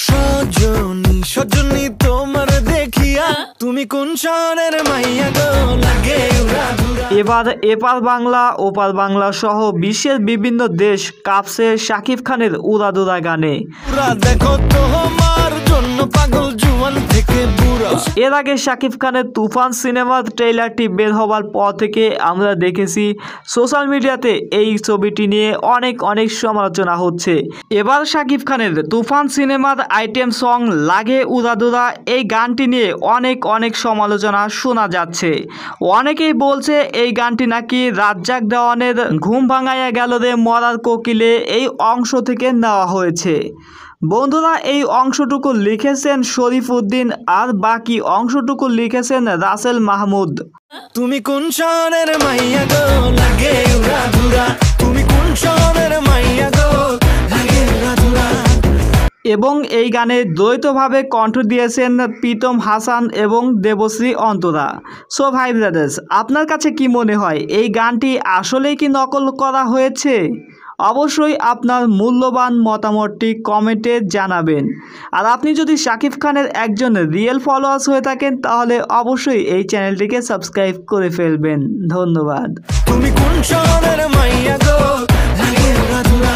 সজনী সজনী তোমার দেখিয়া তুমি কোন শহরের মাইয়া গো লাগে উড়াধুরা। এবার এপার বাংলা ওপার বাংলা সহ বিশ্বের বিভিন্ন দেশ কাঁপছে শাকিব খানের উড়াধুরা গানে। দেখো তোমার জন্য পাগল জুয়ান থেকে বুড়া। এর আগে শাকিব খানের তুফান সিনেমার ট্রেইলারটি বের হওয়ার পর থেকে আমরা দেখেছি সোশ্যাল মিডিয়াতে এই ছবিটি নিয়ে অনেক সমালোচনা হচ্ছে। এবার শাকিব খানের তুফান সিনেমার আইটেম সং লাগে উড়াধুরা এই গানটি নিয়ে অনেক সমালোচনা শোনা যাচ্ছে। অনেকেই বলছে এই গানটি নাকি রাজ্জাক দেওয়ানের ঘুম ভাঙাইয়া গেল রে মরার কোকিলে এই অংশ থেকে নেওয়া হয়েছে। বন্ধুরা, এই অংশটুকু লিখেছেন শরীফ উদ্দিন আর বাকি অংশটুকু লিখেছেন রাসেল মাহমুদ। তুমি কোন শহরের মাইয়া গো লাগে উড়াধুরা, তুমি কোন শহরের মাইয়া গো লাগে উড়াধুরা। এবং এই গানে দ্বৈতভাবে কণ্ঠ দিয়েছেন প্রীতম হাসান এবং দেবশ্রী অন্তরা। সো ভাই ব্রাদার্স, আপনার কাছে কি মনে হয় এই গানটি আসলেই কি নকল করা হয়েছে? অবশ্যই আপনার মূল্যবান মতামতটি কমেন্টে জানাবেন। আর আপনি যদি শাকিব খানের একজন রিয়েল ফলোয়ার্স হয়ে থাকেন তাহলে অবশ্যই এই চ্যানেলটিকে সাবস্ক্রাইব করে ফেলবেন। ধন্যবাদ। তুমি কোন শহরের মাইয়া গো লাগে উড়াধুরা।